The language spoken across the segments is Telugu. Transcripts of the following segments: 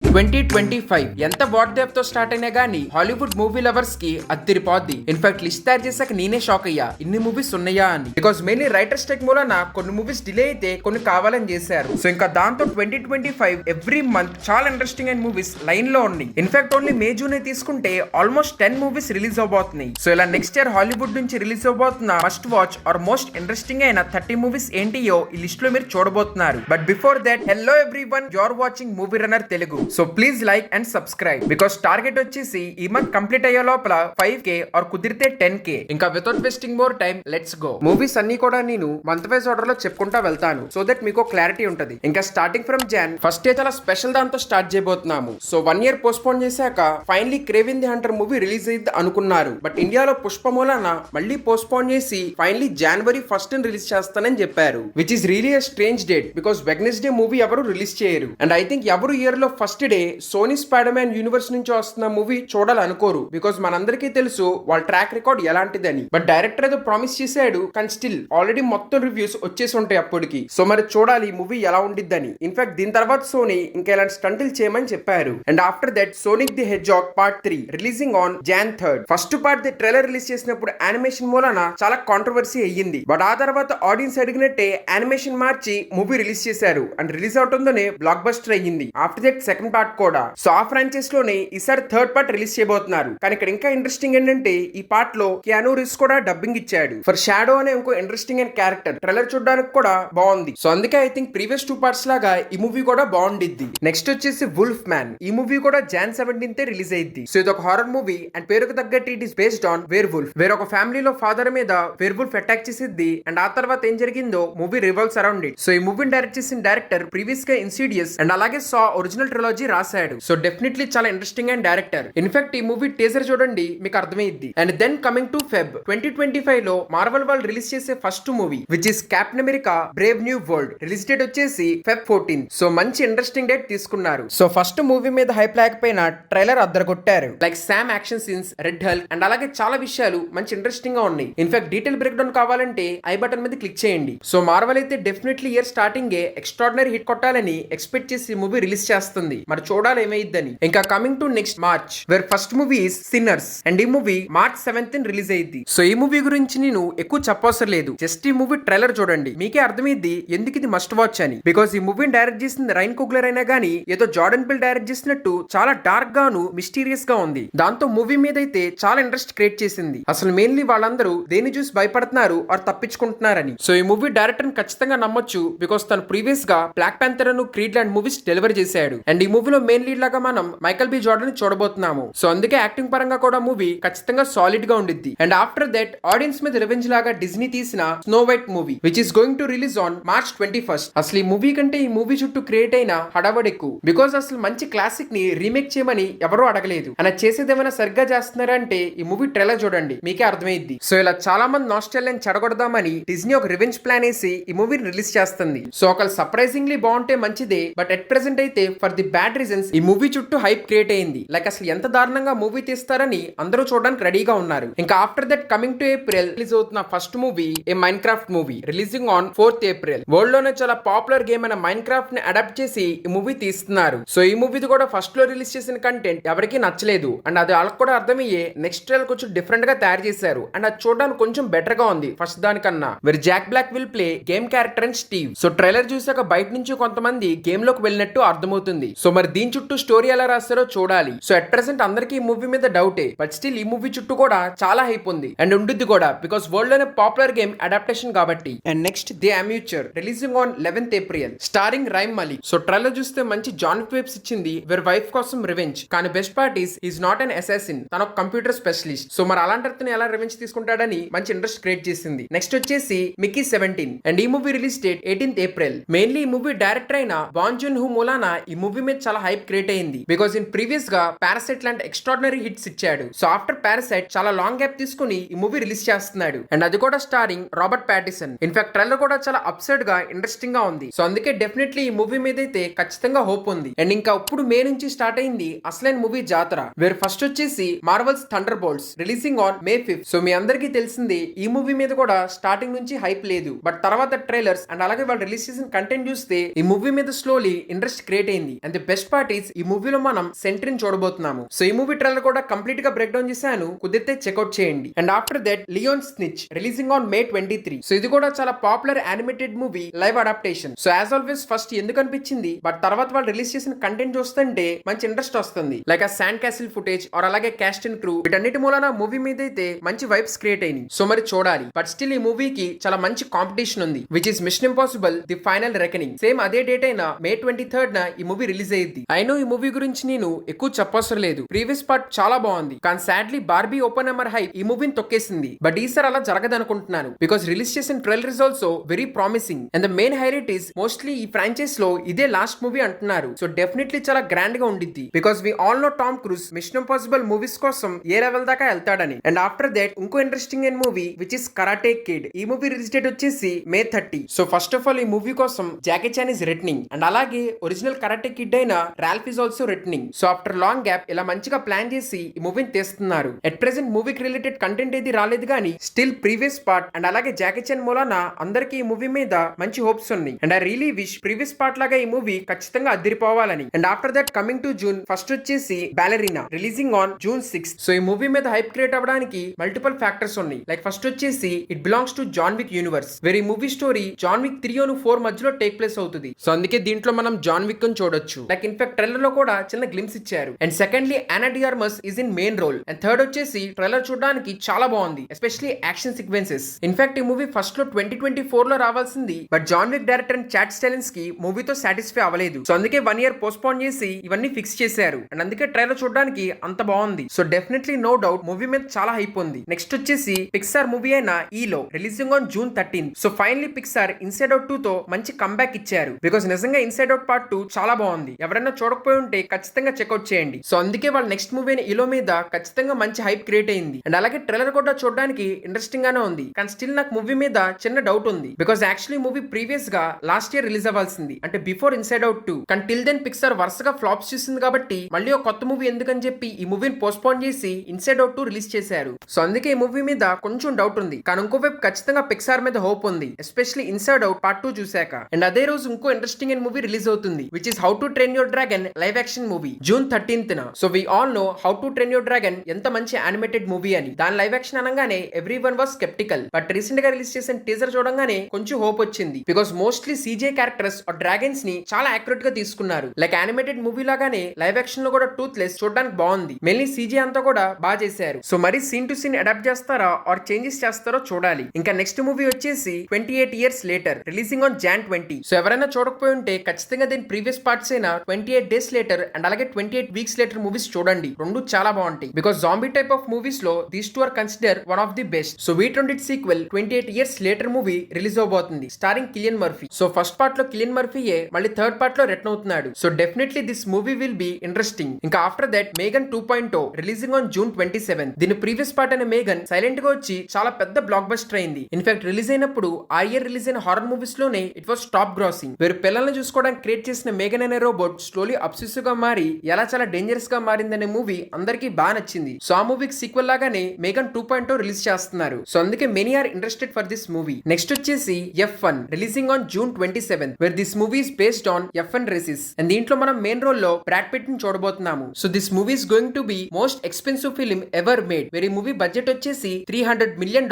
2025 ఎంత వాట్సాప్ తో స్టార్ట్ అయినా గానీ హాలీవుడ్ మూవీ లవర్స్ కి అదిరిపోద్ది. ఇన్ఫాక్ట్ లిస్ట్ తయారు చేశాక నేనే షాక్ అయ్యా, ఇన్ని మూవీస్ ఉన్నాయా అని. బికాస్ మెయిన్లీ రైటర్ స్ట్రైక్ మూలన కొన్ని మూవీస్ డిలే అయితే కొన్ని కావాలని చేశారు. సో ఇంకా దాంతో 2025 ఎవ్రీ మంత్ చాలా ఇంట్రెస్టింగ్ అయిన మూవీస్ లైన్ లో ఉన్నాయి. ఇన్ఫాక్ట్ ఓన్లీ మే జూన్ తీసుకుంటే ఆల్మోస్ట్ 10 మూవీస్ రిలీజ్ అవబోతున్నాయి. సో ఇలా నెక్స్ట్ ఇయర్ హాలీవుడ్ నుంచి రిలీజ్ అవబోతున్న must watch or most interesting అయిన 30 మూవీస్ ఏంటియో ఈ లిస్ట్ లో మీరు చూడబోతున్నారు. But before that, hello everyone, you are watching movie runner Telugu. So please like and subscribe because target వచ్చేసి ఈ మంత్ కంప్లీట్ అయ్యే లోపల 5K ఆర్ కుదిరితే 10K. ఇంకా without wasting more time, let's go. Movies అన్ని కూడా నేను మంత్ వైజ్ ఆర్డర్ లో చెప్పుకుంటా వెళ్తాను సో దట్ మీకు క్లారిటీ ఉంటది. ఇంకా starting from Jan first day చాలా స్పెషల్ దాంతో స్టార్ట్ చేయబోతున్నాము. సో 1 year పోస్ట్ పోన్ చేశాక finally Kraven the Hunter movie release అయ్యింది అనుకున్నారు. బట్ ఇండియాలో పుష్ప మూలన మళ్ళీ పోస్ట్ పోన్ చేసి ఫైనలీ January 1st రిలీజ్ చేస్తానని చెప్పారు. Which is really a strange date because Wednesday movie ఎవరు రిలీజ్ చేయరు. అండ్ ఐ థింక్ ఎవరు ఇయర్ లో first day Sony Spider-Man Universe నుంచి వస్తున్న మూవీ చూడాలనుకోరు బికాస్ మనందరికీ తెలుసు వాళ్ళ ట్రాక్ రికార్డ్ ఎలాంటిదని. బట్ డైరెక్టర్ ఏదో ప్రామిస్ చేశాడు కానీ స్టిల్ ఆల్రెడీ మొత్తం రివ్యూస్ వచ్చేసి ఉంటాయి అప్పటికి. సో మరి చూడాలి మూవీ ఎలా ఉండిద్దని. ఇన్ఫాక్ట్ దీని తర్వాత సోనీ ఇంకా ఇలాంటి స్టంట్లు చేయమని చెప్పారు. And after that Sonic the Hedgehog part 3 releasing on Jan 3rd. First part the trailer release చేసినప్పుడు యానిమేషన్ మూలన చాలా కాంట్రవర్సీ అయ్యింది. బట్ ఆ తర్వాత ఆడియన్స్ అడిగినట్టే యానిమేషన్ మార్చి మూవీ రిలీజ్ చేశారు. అండ్ రిలీజ్ అవటంతోనే బ్లాక్ బస్టర్ అయ్యింది. ఆఫ్టర్ దట్ సెకండ్ పార్ట్ కూడా. సో ఆ ఫ్రాంచైజ్ లోనే ఈసారి థర్డ్ పార్ట్ రిలీజ్ చేయబోతున్నారు. కానీ ఇక్కడ ఇంకా ఇంట్రెస్టింగ్ ఏంటంటే ఈ పార్ట్ లో కియానూ రీవ్స్ కూడా డబ్బింగ్ ఇచ్చాడు ఫర్ షాడో అనే ఇంకో ఇంట్రెస్టింగ్ అయిన క్యారెక్టర్. ట్రైలర్ చూడడానికి కూడా బాగుంది. సో అందుకే ఐ థింక్ ప్రీవియస్ 2 పార్ట్స్ లాగా ఈ మూవీ కూడా బాగుండిద్ది. నెక్స్ట్ వచ్చేసి వుల్ఫ్ మ్యాన్. ఈ మూవీ కూడా Jan 17th రిలీజ్ అయ్యింది. సో ఇది ఒక హారర్ మూవీ అండ్ పేరుకు తగ్గట్టు it is based on wear wolf. వేరొక ఫ్యామిలీలో ఫాదర్ మీద వేర్ వుల్ఫ్ అటాక్ చేసిద్ది అండ్ ఆ తర్వాత ఏం జరిగిందో movie revolves around it. So ఈ మూవీని డైరెక్ట్ చేసిన డైరెక్టర్ ప్రీవియస్ గా ఇన్సిడియస్ అండ్ అలాగే సా ఒరిజినల్ ట్రిలాజీ రాశాడు. సో డెఫినెట్లీ చాలా ఇంట్రెస్టింగ్ అండ్ డైరెక్టర్. ఇన్ఫాక్ట్ ఈ మూవీ టీజర్ చూడండి మీకు అర్థమైద్ది. And then coming to Feb 2025 లో మార్వెల్ వాళ్ళు రిలీజ్ చేసే first movie which is Captain America Brave New World. Release date వచ్చేసి Feb 14th. సో మంచి ఇంట్రెస్టింగ్ డేట్ తీసుకున్నారు. సో ఫస్ట్ మూవీ మీద హైప్ లేకపోయినా ట్రైలర్ అద్దరగొట్టారు. Like Sam action scenes, Red Hulk and అలాగే చాలా విషయాలు మంచి ఇంట్రెస్టింగ్ గా ఉన్నాయి. ఇన్ఫాక్ట్ డీటెయిల్ బ్రేక్ డౌన్ కావాలంటే ఐ బటన్ మీద క్లిక్ చేయండి. సో మార్వెల్ అయితే definitely year starting extraordinary hit కొట్టాలని ఎక్స్పెక్ట్ చేసి మూవీ రిలీజ్ చేస్తుంది. మరి చూడాలి ఏమైద్దని. ఇంకా coming to next March where first movie is Sinners and ఈ మూవీ March 7th రిలీజ్ అయ్యింది. సో ఈ మూవీ గురించి నేను ఎక్కువ చెప్పవసరం లేదు. జస్ట్ ఈ మూవీ ట్రైలర్ చూడండి మీకే అర్థమైంది ఎందుకు ఇది మస్ట్ వాచ్ అని. బికాస్ ఈ మూవీని డైరెక్ట్ చేసింది రైన్ కుగ్లర్ అయినా గానీ ఏదో జార్డన్ పిల్ డైరెక్ట్ చేసినట్టు చాలా డార్క్ గాను మిస్టీరియస్ గా ఉంది. దాంతో మూవీ మీద అయితే చాలా ఇంట్రెస్ట్ క్రియేట్ చేసింది. అసలు మెయిన్లీ వాళ్ళందరూ దేని చూసి భయపడుతున్నారు ఆర్ తప్పించుకుంటున్నారని. సో ఈ మూవీ డైరెక్టర్ ఖచ్చితంగా నమ్మొచ్చు బికాస్ తను ప్రీవియస్ గా బ్లాక్ ప్యాంథర్ అను క్రీడ్ లాంటి మూవీస్ డెలివర్ చేశాడు. అండ్ ఈ మూవీలో మెయిన్ లీడ్ లాగా మనం మైకల్ బి జార్డన్ చూడబోతున్నాము. సో అందుకే యాక్టింగ్ పరంగా కూడా మూవీ ఖచ్చితంగా సాలిడ్ గా ఉండిద్ది. అండ్ ఆఫ్టర్ దట్ ఆడియన్స్ మీద రివెంజ్ లాగా డిజ్నీ తీసిన snow white movie which is going to release on March 21st. అసలు ఈ మూవీ కంటే ఈ మూవీ చుట్టూ క్రియేట్ అయిన హడావడి ఎక్కువ. బికాస్ అసలు మంచి క్లాసిక్ ని రీమేక్ చేయమని ఎవరూ అడగలేదు. అలా చేసేది ఏమైనా సరిగ్గా చేస్తున్నారంటే ఈ మూవీ ట్రైలర్ చూడండి మీకే అర్థమైద్ది. సో ఇలా చాలా మంది నాస్టాల్జియాని చెడగొడదామని డిజ్నీ ఒక రివెంజ్ ప్లాన్ వేసి ఈ మూవీని రిలీజ్ చేస్తుంది. సో ఒకళ్ళు సర్ప్రైజింగ్లీ బాగుంటే మంచిదే. బట్ ఎట్ ప్రెసెంట్ అయితే ఫర్ ది బ్యాడ్ రీజన్స్ ఈ మూవీ చుట్టూ హైప్ క్రియేట్ అయింది. లైక్ అసలు ఎంత దారుణంగా మూవీ తీస్తారని అందరూ చూడడానికి రెడీగా ఉన్నారు. ఇంకా after that coming to April release అవుతున్న first movie A Minecraft Movie releasing on 4th April. World లోనే చాలా పాపులర్ గేమ్ అయిన మైన్క్రాఫ్ట్ ని అడాప్ట్ చేసి ఈ మూవీ తీస్తున్నారు. సో ఈ మూవీ కూడా ఫస్ట్ లో రిలీజ్ చేసిన కంటెంట్ ఎవరికి నచ్చలేదు. అండ్ అది వాళ్ళకి కూడా అర్థమయ్యే నెక్స్ట్ ట్రైలర్ కొంచెం డిఫరెంట్ గా తయారు చేశారు. అండ్ అది చూడడానికి కొంచెం బెటర్ గా ఉంది ఫస్ట్ దానికన్నా. మరి Jack Black will play game character and Steve. So trailer చూసాక బయట నుంచి కొంతమంది గేమ్ లోకి వెళ్ళినట్టు అర్థమవుతుంది. సో మరి దీని చుట్టూ స్టోరీ ఎలా రాస్తారో చూడాలి. సో అట్ ప్రెసెంట్ అందరికి ఈ మూవీ మీద డౌటే. బట్ స్టిల్ ఈ మూవీ చుట్టూ కూడా చాలా హైప్ ఉంది అండ్ ఉండిద్ది కూడా బికాస్ వరల్డ్ లోనే పాపులర్ గేమ్ అడాప్టేషన్ కాబట్టి. And next the Amateur releasing on 11th April starring Rami Malek. So trailer చూస్తే మంచి జాన్ వేబ్స్ ఇచ్చింది వేర్ వైఫ్ కోసం రివెంజ్. కానీ best part is not an assassin, తన ఒక కంప్యూటర్ స్పెషలిస్ట్. సో మరి అలాంటి అతను ఎలా రివెంజ్ తీసుకుంటాడని మంచి ఇంట్రెస్ట్ క్రియేట్ చేసింది. నెక్స్ట్ వచ్చేసి మిక్కీ 17 అండ్ ఈ movie release date 18th April. Mainly ఈ మూవీ డైరెక్టర్ అయిన బాంగ్ జూన్ హో మూలాన ఈ మూవీ మీద చాలా హైప్ క్రియేట్ అయింది బికాస్ ఇన్ ప్రీవియస్ గా పారాసైట్ లాంటి ఎక్స్ట్రాడినరీ హిట్స్ ఇచ్చాడు. సో ఆఫ్టర్ పారాసైట్ చాలా లాంగ్ గ్యాప్ తీసుకుని ఈ మూవీ రిలీజ్ చేస్తున్నాడు. అండ్ అది కూడా starring Robert Pattinson. In fact trailer కూడా చాలా అప్సెట్ గా ఇంట్రెస్టింగ్ గా ఉంది. సో అందుకే డెఫినెట్లీ ఈ మూవీ మీద అయితే ఖచ్చితంగా హోప్ ఉంది. అండ్ ఇంకా ఇప్పుడు మే నుంచి స్టార్ట్ అయింది అసలైన మూవీ జాతర వేర్ ఫస్ట్ వచ్చేసి Marvel's Thunderbolts releasing on May 5th. So మీ అందరికీ తెలిసింది ఈ మూవీ మీద కూడా స్టార్టింగ్ నుంచి హైప్ లేదు. బట్ తర్వాత ట్రైలర్స్ అండ్ అలాగే వాళ్ళు రిలీజ్ చేసిన కంటెంట్ చూస్తే ఈ మూవీ మీద స్లోలీ ఇంట్రెస్ట్ క్రియేట్ అయింది. And the best part is ఈ మూవీలో మనం సెంట్రీని చూడబోతున్నాము. సో ఈ మూవీ ట్రైలర్ కూడా కంప్లీట్ గా బ్రేక్ డౌన్ చేశాను, కుదిరితే చెక్అౌట్ చేయండి. And after that Leon Snitch releasing on May 23. So ఇది కూడా చాలా popular animated movie live adaptation. So as always first ఎందుకు అనిపించింది, బట్ తర్వాత వాళ్ళు రిలీజ్ చేసిన కంటెంట్ చూస్తుంటే మంచి ఇంట్రెస్ట్ వస్తుంది. లైక్ ఆ శాండ్ క్యాసిల్ ఫుటేజ్ ఆర్ అలాగే క్యాస్ట్ అండ్ క్రూ వీటన్నిటి మూలన మూవీ మీద అయితే మంచి వైబ్స్ క్రియేట్ అయినాయి. సో మరి చూడాలి. బట్ స్టిల్ ఈ మూవీకి చాలా మంచి కాంపిటీషన్ ఉంది, which is Mission Impossible the final reckoning. Same అదే డేట్ అయిన May 23 న ఈ మూవీ రిలీజ్ అయ్యింది. అయినో ఈ మూవీ గురించి నేను ఎక్కువ చెప్పవసరం లేదు, ప్రీవియస్ పార్ట్ చాలా బాగుంది. కానీ sadly Barbie Oppenheimer hype ఈ మూవీని తొక్కేసింది. బట్ ఈసారి అలా జరగదు అనుకుంటున్నాను, బికాస్ రిలీజ్ చేసిన trailer is also very promising. And the main highlight is mostly ఈ ఫ్రాంచైజ్ లో ఇదే లాస్ట్ మూవీ అంటున్నారు. సో డెఫినెట్లీ చాలా గ్రాండ్ గా ఉండిద్ది, because we all know Tom Cruise Mission Impossible movies కోసం ఏ లెవెల్ దాకా వెళ్తాడని. అండ్ ఆఫ్టర్ దట్ ఇంకో ఇంట్రెస్టింగ్ అయిన movie which is Karate Kid. ఈ మూవీ రిలీజ్ డేట్ వచ్చేసి May 30. So first of all ఈ మూవీ కోసం Jackie Chan is returning, and అలాగే ఒరిజినల్ కరాటే కిడ్ అయిన Ralph is also returning. So after long gap ఇలా మంచిగా ప్లాన్ చేసి ఈ మూవీని తీస్తున్నారు. ఎట్ ప్రెసెంట్ మూవీకి రిలేటెడ్ కంటెంట్ ఏది రాలేదు కానీ స్టిల్ ప్రీవియస్ పార్ట్ అండ్ అలాగే జాకీ చాన్ మూలాన అందరికి ఈ మూవీ మీద మంచి హోప్స్ ఉన్నాయి. And I really wish previous part లాగా ఈ మూవీ ఖచ్చితంగా అదిరిపోవాలని. And after that coming to June first వచ్చేసి Ballerina releasing on June 6. So ఈ మూవీ మీద హైప్ క్రియేట్ అవ్వడానికి మల్టిపుల్ ఫ్యాక్టర్స్ ఉన్నాయి. లైక్ ఫస్ట్ వచ్చేసి it belongs to John Wick universe, very movie story John Wick 3 మధ్యలో టేక్ ప్లేస్ అవుతుంది. సో అందుకే దీంట్లో మనం జాన్ విక్ ని చూడొచ్చు. లైక్ ఇన్ఫాక్ట్ ట్రైలర్ లో కూడా చిన్న గ్లిమ్స్ ఇచ్చారు. And secondly Ana de Armas is in main role. And third వచ్చేసి ట్రైలర్ చూడడానికి చాలా బాగుంది, ఎస్పెషల్లీ యాక్షన్ సీక్వెన్సెస్. ఇన్ఫాక్ట్ ఈ మూవీ ఫస్ట్ లో 2024 లో రావాల్సింది, but John Wick director and Chad Stahelski కి మూవీతో సాటిస్ఫై అవ్వలేదు. సో అందుకే 1 year పోస్ట్పోన్ చేసి ఇవన్నీ ఫిక్స్ చేశారు. అండ్ అందుకే ట్రైలర్ చూడడానికి అంత బాగుంది. So definitely no doubt movie మీద చాలా హైప్ ఉంది. నెక్స్ట్ వచ్చేసి పిక్సార్ మూవీ అయిన ఈలో releasing on June 13. So finally Pixar inside out 2 తో మంచి కంబ్యాక్ ఇచ్చారు, బికాస్ నిజంగా ఇన్సైడ్ అవుట్ పార్ట్ 2 చాలా బాగుంది. ఎవరైనా చూడకపోయి ఉంటే ఖచ్చితంగా చెక్అౌట్ చేయండి. సో అందుకే వాళ్ళ నెక్స్ట్ మూవీ అయిన ఈలో మీద ఖచ్చితంగా మంచి హైప్ క్రియేట్ అయింది. అండ్ అలాగే ట్రైలర్ కూడా చూడడానికి ఇంట్రెస్టింగ్ గానే ఉంది. కానీ స్టిల్ నాకు మూవీ మీద చిన్న డౌట్ ఉంది, బికాస్ యాక్చువల్లీ మూవీ ప్రీవియస్ గా లాస్ట్ ఇయర్ రిలీజ్ అవ్వాల్సింది, అంటే బిఫోర్ ఇన్సైడ్ అవుట్ 2. కానీ టిల్ దెన్ పిక్సార్ వరుసగా ఫ్లాప్స్ చూసింది కాబట్టి మళ్ళీ ఒక కొత్త మూవీ ఎందుకని చెప్పి ఈ మూవీని పోస్ట్పోన్ చేసి ఇన్సైడ్ అవుట్ 2 రిలీజ్ చేశారు. సో అందుకే ఈ మూవీ మీద కొంచెం డౌట్ ఉంది. కానీ ఇంకోవైపు ఖచ్చితంగా పిక్సార్ మీద హోప్ ఉంది, ఎస్పెషల్లీ ఇన్సైడ్ అవుట్ పార్ట్ 2 చూశాక. అండ్ అదే రోజు ఇంకో ఇంట్రెస్టింగ్ అయిన మూవీ రిలీజ్ అవుతుంది, which is how to train your dragon live action movie June 13th. So we all know how to train your dragon ఎంత మంచి యానిమేటెడ్ మూవీ అని. దాని లైవ్ యాక్షన్ అనగానే everyone was skeptical, but recent గా రిలీజ్ చేసిన టీజర్ చూడంగానే కొంచెం హోప్ వచ్చింది, because mostly CG characters are dragons ని చాలా యాక్యురేట్ గా తీసుకున్నారు. లైక్ యానిమేటెడ్ మూవీ లాగానే లైవ్ యాక్షన్ లో కూడా టూత్లెస్ చూడడానికి బాగుంది. మెయిన్లీ సీజే అంతా కూడా బాగా చేశారు. సో మరి సీన్ టు సీన్ అడాప్ట్ చేస్తారా ఆర్ చేంజెస్ చేస్తారో చూడాలి. ఇంకా నెక్స్ట్ మూవీ వచ్చేసి 28 years later releasing on Jan 20. So ఎవరైనా చూడకపోయి ఉంటే ఖచ్చితంగా దీని ప్రీవియస్ పార్ట్స్ అయిన 28 days later అండ్ అలాగే 28 weeks later మూవీస్ చూడండి. రెండు చాలా బాగుంటాయి, because zombie type of movies లో these two are consider one of the best. So వీటొంటి sequel 28 years later movie release అవబోతుంది, starring Cillian Murphy. So first part లో కిలియన్ మర్ఫీయే మళ్ళీ థర్డ్ పార్ట్ లో రిటర్న్ అవుతున్నాడు. So definitely this movie will be interesting. ఇంకా after that Megan 2.0 releasing on June 27. దీని ప్రీవియస్ పార్ట్ అయిన మేగన్ సైలెంట్ గా వచ్చి చాలా పెద్ద బ్లాక్ బస్టర్ అయింది. ఇన్ఫాక్ట్ రిలీజ్ అయినప్పుడు ఆ ఇయర్ రిలీజ్ అయిన హారర్ మూవీస్ లోనే ఇట్ వాస్ టాప్ గ్రాసింగ్. వేరు పిల్లల్ని చూసుకోవడానికి క్రియేట్ చేసిన మేగన్ అనే రోబోట్ స్లోలీ అబ్సెసివ్ గా మారి ఎలా చాలా డేంజరస్ గా మారిందనే మూవీ అందరికీ బాగా నచ్చింది. సో ఆ మూవీకి సీక్వెల్ లాగానే మేగన్ 2.0 రిలీజ్ చేస్తున్నారు. సో అందుకే many are interested for this movie. Next వచ్చేసి F1 releasing on June 27, where this movie is based on F1 races. And దీంట్లో మనం మెయిన్ రోల్ లో బ్రాడ్ పిట్ ని చూడబోతున్నాము. So this movie is going to be most expensive film ever made. వేరే మూవీ బడ్జెట్ వచ్చేసి $300 million,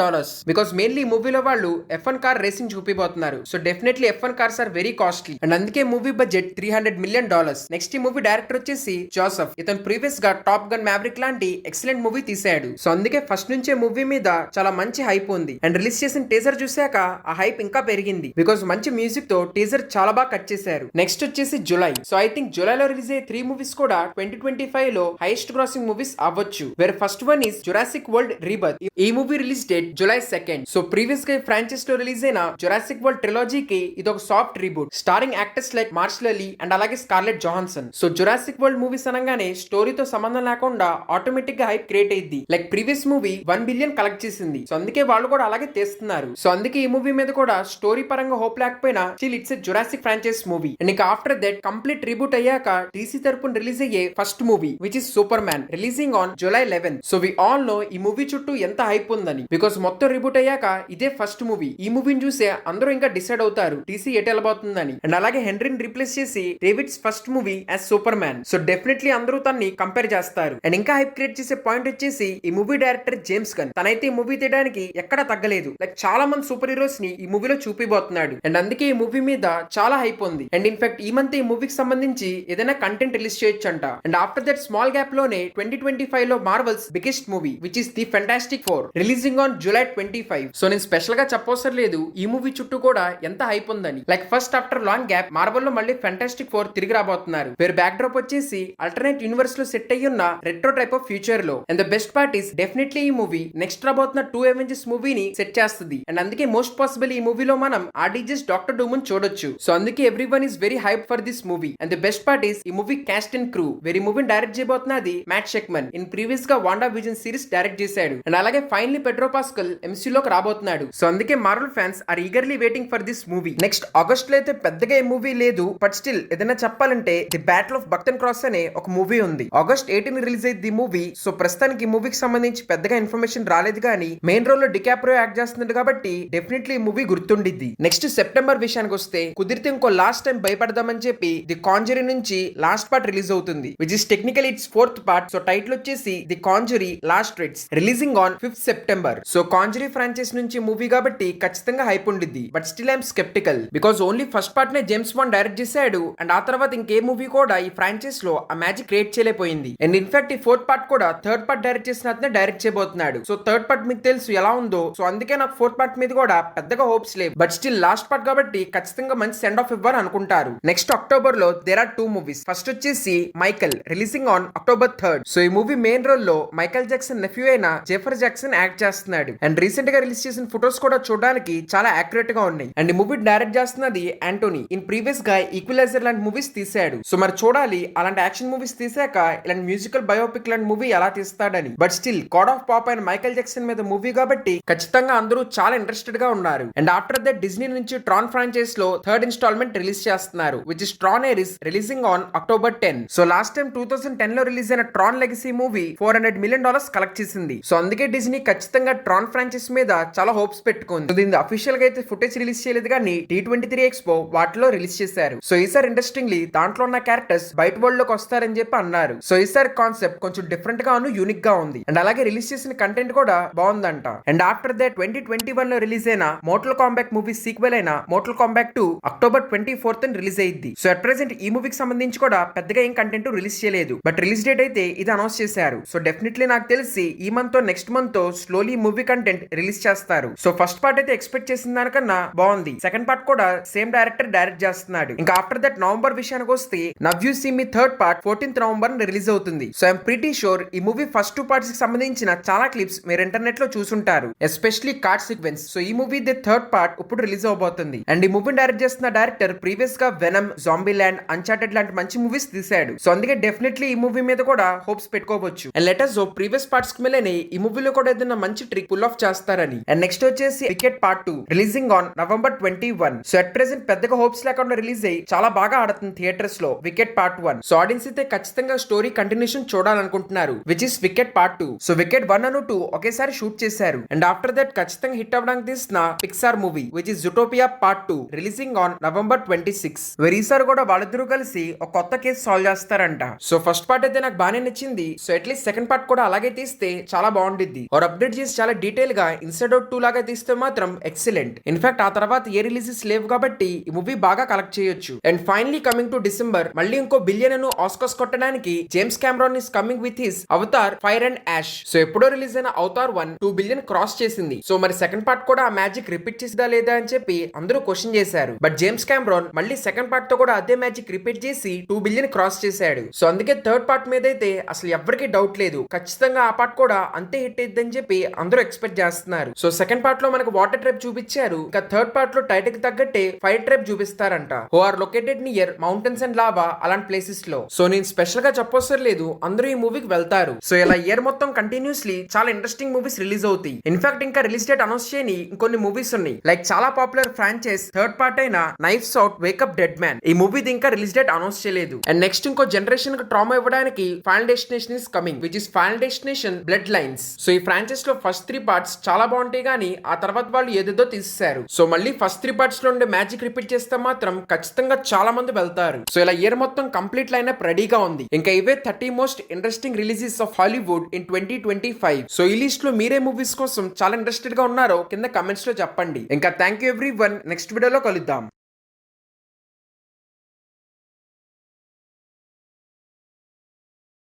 బికాస్ మెయిన్లీ మూవీలో వాళ్ళు F1 కార్ రేసింగ్ చూపిపోతున్నారు. So definitely F1 cars are very costly, and అందుకే మూవీ బడ్జెట్ $300 million. నెక్స్ట్ ఈ మూవీ డైరెక్టర్ వచ్చేసి జోసెఫ్. ఇతను ప్రీవియస్ గా టాప్ గన్ మ్యావరిక్ లాంటి ఎక్సలెంట్ మూవీ తీసాడు. సో అందుకే ఫస్ట్ నుంచే మూవీ మీద చాలా మంచి హైప్ ఉంది. అండ్ రిలీజ్ చేసిన టీజర్ చూసాక ఆ హైప్ ఇంకా పెరిగింది, బికాస్ మంచి మ్యూజిక్ తో టీజర్ చాలా బాగా కట్ చేశారు. నెక్స్ట్ వచ్చేసి జులై. సో ఐ థింక్ జులైలో రిలీజ్ అయ్యే 3 మూవీస్ కూడా 2025 లో హైయెస్ట్ గ్రాసింగ్ మూవీస్ అవ్వచ్చు. Where first one is Jurassic World Rebirth. ఈ movie release date July 2. So previous గా ఫ్రాంచైజ్ లో రిలీజ్ అయిన జురాసిక్ వరల్డ్ ట్రిలాజీకి ఇది ఒక soft reboot, starring actors like Marshall and అలాగే Scarlett Johansson. So Jurassic World movies అనగానే స్టోరీతో సంబంధం లేకుండా ఆటోమేటిక్ గా హైప్ క్రియేట్ అయ్యింది. Like previous movie 1 billion collect చేసింది. సో అందుకే వాళ్ళు కూడా అలాగే తీస్తున్నారు. సో అందుకే ఈ మూవీ మీద కూడా స్టోరీ పరంగా హోప్ లేకపోయినా still it's a Jurassic franchise movie. And ఇక ఆఫ్టర్ దట్ కంప్లీట్ రీబూట్ అయ్యాక DC తరపున రిలీజ్ అయ్యే first movie which is Superman releasing on July 11. So we all know ఈ మూవీ చుట్టూ ఎంత హైప్ ఉందని, బికాస్ మొత్తం రీబూట్ అయ్యాక ఇదే ఫస్ట్ మూవీ. ఈ మూవీని చూసే అందరూ ఇంకా డిసైడ్ అవుతారు DC ఎటు వెళ్ళబోతుందని. అండ్ అలాగే హెన్రీని రీప్లేస్ చేసి David first movie as super man. So definitely అందరూ తన్ని కంపేర్ చేస్తారు. అండ్ ఇంకా హైప్ క్రియేట్ చేసే పాయింట్ వచ్చేసి ఈ మూవీ డైరెక్టర్ జేమ్స్ గన్. తనైతే ఈ మూవీ తీయడానికి ఎక్కడ తగ్గలేదు. లైక్ చాలా మంది సూపర్ హీరోస్ ని ఈ మూవీలో చూపిపోతున్నాడు. అండ్ అందుకే ఈ మూవీ మీద చాలా హైప్ ఉంది. అండ్ ఇన్ఫాక్ట్ ఈ మంత్ ఈ మూవీకి సంబంధించి ఏదైనా కంటెంట్ రిలీజ్ చేయొచ్చు అంట. And after that small gap లోనే 2025 లో Marvel's biggest movie which is the fantastic 4 releasing on July 25. So నేను స్పెషల్ గా చెప్పవసరం లేదు ఈ మూవీ చుట్టూ కూడా ఎంత హైప్ ఉందని. Like first after long gap Marvel లో మళ్ళీ ఫెంటాస్టిక్ 4 తిరిగి రాబోతున్నారు. వేరే బ్యాక్ డ్రాప్ వచ్చేసి అల్టర్నేట్ యూనివర్స్ లో సెట్ అయ్యి ఉన్న రెట్రో టైప్ ఆఫ్ ఫ్యూచర్ లో. And the best part is definitely ఈ మూవీ నెక్స్ట్ రాబోతున్న 2 అవెంజర్స్ మూవీని సెట్ చేస్తుంది. అండ్ అందుకే మోస్ట్ పాసిబుల్ ఈ మూవీలో మనం ఆర్డీజెస్ డాక్టర్ డూమ్ చూడొచ్చు. సో అందుకే every one is very hype for this movie. And the best part is ఈ movie cast and crew. Very మూవీని డైరెక్ట్ చేయబోతున్నది మ్యాట్ షెక్మన్. ఇన్ ప్రీవియస్ గా వాండా విజన్ సిరీస్ డైరెక్ట్ చేశాడు. అండ్ అలాగే ఫైనలీ పెడ్రో పాస్కల్ ఎంసీ లోకి రాబోతున్నాడు. సో అందుకే Marvel fans are eagerly waiting for this movie. Next August లో అయితే పెద్దగా ఏ మూవీ లేదు. బట్ స్టిల్ ఏదైనా చెప్పాలంటే ది బ్యాటిల్ ఆఫ్ బక్తన్ క్రాస్ అనే ఒక మూవీ ఉంది. ఆగస్ట్ 18 రిలీజ్ అయ్యింది మూవీ. సో ప్రస్తుతానికి ఈ మూవీకి సంబంధించి పెద్దగా ఇన్ఫర్మేషన్ రాలేదు కానీ మెయిన్ రోల్ లో డికాప్రియో యాక్ట్ చేస్తున్నాడు కాబట్టి డెఫినెట్లీ ఈ మూవీ గుర్తుండిద్ది. నెక్స్ట్ సెప్టెంబర్ విషయానికి వస్తే కుదిరితే ఇంకో లాస్ట్ టైం భయపడదామని చెప్పి ది కాంజరీ నుంచి లాస్ట్ పార్ట్ రిలీజ్ అవుతుంది which is technical it's 4th part. So title వచ్చేసి the Conjuring Last Rites releasing on 5th September. So Conjuring franchise నుంచి మూవీ కాబట్టి ఖచ్చితంగా హైప్ ఉండిద్ది. But still I'm skeptical because only first part నే జేమ్స్ బాండ్ డైరెక్ట్ చేశాడు. అండ్ ఆ తర్వాత ఇంకే మూవీ కూడా ఈ ఫ్రాంచైజ్ లో ఆ మ్యాజిక్ క్రియేట్ చేయలేకపోయింది. అండ్ ఇన్ఫాక్ట్ ఈ 4th పార్ట్ కూడా 3rd పార్ట్ డైరెక్ట్ చేసిన అతనే డైరెక్ట్ చేయబోతున్నాడు. సో 3rd పార్ట్ మీకు తెలుసు ఎలా ఉందో. సో అందుకే నాకు 4th పార్ట్ మీద కూడా పెద్దగా హోప్స్ లేవు. బట్ స్టిల్ లాస్ట్ పార్ట్ కాబట్టి ఖచ్చితంగా మంచి సెండ్ ఆఫ్ ఇవ్వాలి అనుకుంటారు. నెక్స్ట్ అక్టోబర్ లో దేర్ ఆర్ 2 మూవీస్. ఫస్ట్ వచ్చేసి Michael releasing on October 3rd. So ఈ మూవీ మెయిన్ రోల్ లో మైకల్ జాక్సన్ నెఫ్యూ అయిన జెఫర్ జాక్సన్ యాక్ట్ చేస్తున్నాడు. అండ్ రీసెంట్ గా రిలీజ్ చేసిన ఫొటోస్ కూడా చూడడానికి చాలా యాక్యురేట్ గా ఉన్నాయి. అండ్ ఈ మూవీ డైరెక్ట్ చేస్తున్నది యాంటోనీ. ఇన్ ప్రీవియస్ గా ఈక్వలైజర్ లాంటి మూవీస్ తీసాడు. సో మరి చూడాలి అలాంటి యాక్షన్ మూవీస్ తీసాక ఇలాంటి మ్యూజికల్ బయోపిక్ లాంటి మూవీ ఎలా తీస్తాడని. But still God of Pop అయిన మైకల్ జాక్సన్ మీద మూవీ కాబట్టి ఖచ్చితంగా అందరూ చాలా ఇంట్రెస్టెడ్ గా ఉన్నారు. అండ్ ఆఫ్టర్ దట్ డిజ్నీ నుంచి ట్రాన్ ఫ్రాంచైజ్ లో 3rd ఇన్స్టాల్మెంట్ రిలీజ్ చేస్తున్నారు which is Tron Ares releasing on October 10. So last time 2010 లో రిలీజ్ అయిన Tron Legacy movie $400 million collect చేసింది. సో అందుకే డిజ్నీ ఖచ్చితంగా ట్రాన్ ఫ్రాంచైజ్ మీద చాలా హోప్స్ పెట్టుకుంది. దీని అఫీషియల్ గా అయితే ఫుటేజ్ రిలీజ్ చేయలేదు కానీ D23 ఎక్స్పో వాటిలో రిలీజ్ చేశారు. సో ఈసారి ఇంట్రెస్టింగ్లీ దాంట్లో ఉన్న క్యారెక్టర్స్ బయట వరల్డ్ లోకి వస్తారని చెప్పి అన్నారు. సో ఈసారి కాన్సెప్ట్ కొంచెం డిఫరెంట్ గాను యూనిక్ గా ఉంది. అండ్ అలాగే రిలీజ్ చేసిన కంటెంట్ కూడా బాగుందంట. అండ్ ఆఫ్టర్ దట్ 2021 లో రిలీజ్ అయిన మోర్టల్ కాంబాట్ మూవీ సీక్వెల్ అయిన Mortal Kombat 2 October 24th release అయ్యింది. సో అట్ ప్రెసెంట్ ఈ మూవీకి సంబంధించి కూడా పెద్దగా ఏం కంటెంట్ రిలీజ్ చేయలేదు. బట్ రిలీజ్ డేట్ అయితే ఇది అనౌన్స్ చేశారు. సో డెఫినెట్లీ నాకు తెలిసి ఈ మంత్ తో నెక్స్ట్ మంత్ తో స్లోలీ మూవీ కంటెంట్ రిలీజ్ చేస్తారు. సో ఫస్ట్ పార్ట్ అయితే ఎక్స్పెక్ట్ చేసిన దానికన్నా బాగుంది. సెకండ్ పార్ట్ కూడా సేమ్ డైరెక్టర్ డైరెక్ట్ చేస్తున్నాడు. ఇంకా ఆఫ్టర్ దట్ నవంబర్ విషయానికి వస్తే now you see me 3rd part 14th November release అవుతుంది. సో ఐఎమ్ ప్రిటీ షూర్ ఈ మూవీ ఫస్ట్ 2 పార్ట్స్ కి సంబంధించిన చాలా క్లిప్స్ మీరు ఇంటర్నెట్ లో చూసుంటారు, ఎస్పెషల్లీ కార్డ్ సీక్వెన్స్. సో ఈ మూవీ ది 3rd పార్ట్ ఇప్పుడు రిలీజ్ అవబోతుంది. అండ్ ఈ మూవీ డైరెక్ట్ చేస్తున్న డైరెక్టర్ ప్రీవియస్ గా వెనమ్, జాంబీ ల్యాండ్, అన్చార్టెడ్ లాంటి మంచి మూవీస్ తీశాడు. సో అందుకే డెఫినెట్లీ ఈ మూవీ మీద కూడా హోప్స్ పెట్టుకోవచ్చు. And let us hope previous parts కి మేలేనే ఈ మూవీలో కూడా ఏదైనా మంచి ట్రిక్ పుల్ ఆఫ్ చేస్తారని. అండ్ నెక్స్ట్ వచ్చేసి wicket part 2 releasing on November 21. So at present పెద్దగా హోప్స్ లేకుండా రిలీజ్ అయ్యి చాలా బాగా ఆడుతుంది థియేటర్స్ లో వికెట్ పార్ట్ 1. సో ఆడియన్స్ అయితే ఖచ్చితంగా స్టోరీ కంటిన్యూషన్ చూడాలనుకుంటున్నారు which is Wicked part 2. So Wicked 1 and 2 ఒకేసారి షూట్ చేశారు. అండ్ ఆఫ్టర్ దట్ ఖచ్చితంగా హిట్ అవ్వడానికి తీసిన Pixar movie which is Zootopia part 2 releasing on November 26. ఈసారి కూడా వాళ్ళిద్దరూ కలిసి ఒక కొత్త కేసు సాల్వ్ చేస్తారంట. సో ఫస్ట్ పార్ట్ అయితే నాకు బాగానే నచ్చింది. సో అట్లీస్ట్ సెకండ్ పార్ట్ కూడా అలాగే తీస్తే చాలా బాగుండిద్ది. और అప్డేట్ చేసి చాలా డీటెయిల్ గా ఇన్సైడ్ అవుట్ 2 లాగా తీస్తే మాత్రం ఎక్సలెంట్. ఇన్ఫాక్ట్ ఆ తర్వాత ఏ రిలీజెస్ లేవు కాబట్టి ఈ మూవీ బాగా కలెక్ట్ చేయొచ్చు. And finally coming to December మళ్ళీ ఇంకో బిలియన్ ఆస్కార్స్ కొట్టడానికి James Cameron is coming with his Avatar Fire and Ash. So ఎప్పుడో రిలీజ్ అయిన అవతార్ 1 2 బిలియన్ క్రాస్ చేసింది. సో మరి సెకండ్ పార్ట్ కూడా ఆ మ్యాజిక్ రిపీట్ చేసిదా లేదా అని చెప్పి అందరూ క్వశ్చన్ చేశారు. బట్ జేమ్స్ కెమెరాన్ మళ్ళీ సెకండ్ పార్ట్ తో కూడా అదే మ్యాజిక్ రిపీట్ చేసి 2 బిలియన్ క్రాస్ చేశాడు. సో అందుకే 3rd పార్ట్ మీద అయితే అసలు ఎవరికి డౌట్ లేదు, ఖచ్చితంగా ఆ పార్ట్ కూడా అంతే హిట్ అయిద్దని చెప్పి అందరూ ఎక్స్పెక్ట్ చేస్తున్నారు. సో సెకండ్ పార్ట్ లో మనకు వాటర్ ట్రైబ్ చూపించారు. ఇంకా 3rd పార్ట్ లో టైటిల్ కి తగ్గట్టే ఫైర్ ట్రైబ్ చూపిస్తారంట who are located near mountains and lava అలాంటి ప్లేసెస్ లో. సో నేను స్పెషల్ గా చెప్పొస్తరు లేదు, అందరూ ఈ మూవీకి వెళ్తారు. సో ఇలా ఇయర్ మొత్తం కంటిన్యూస్లీ చాలా ఇంట్రెస్టింగ్ మూవీస్ రిలీజ్ అవుతాయి. ఇన్ఫాక్ట్ ఇంకా రిలీజ్ డేట్ అనౌన్స్ చేయని ఇంకొన్ని మూవీస్ ఉన్నాయి. లైక్ చాలా పాపులర్ ఫ్రాంచైజ్ 3rd పార్ట్ అయిన knifes out wake up dead man ఈ మూవీది ఇంకా రిలీజ్ డేట్ అనౌన్స్ చేయలేదు. అండ్ నెక్స్ట్ ఇంకో జనరేషన్ కి ట్రామా ఇవ్వడానికి final destination is coming which is final destination blood lines. So ఈ ఫ్రాంచైజ్ లో ఫస్ట్ 3 పార్ట్స్ చాలా బాగుంటాయి కానీ ఆ తర్వాత వాళ్ళు ఏదేదో తీసేశారు. సో మళ్ళీ ఫస్ట్ 3 పార్ట్స్ లో ఉండే మ్యాజిక్ రిపీట్ చేస్తే మాత్రం ఖచ్చితంగా చాలా మంది వెళ్తారు. చేస్తున్నారు. సో ఇలా ఇయర్ మొత్తం కంప్లీట్ లైనప్ రెడీగా ఉంది. ఇంకా ఇవే 30 most interesting releases of Hollywood in 2025. So ఈ లిస్ట్ లో మీరే మూవీస్ కోసం చాలా ఇంట్రెస్టెడ్ గా ఉన్నారో కింద కమెంట్స్ లో చెప్పండి. ఇంకా థ్యాంక్ యూ ఎవ్రీవన్, నెక్స్ట్ వీడియోలో కలుద్దాం.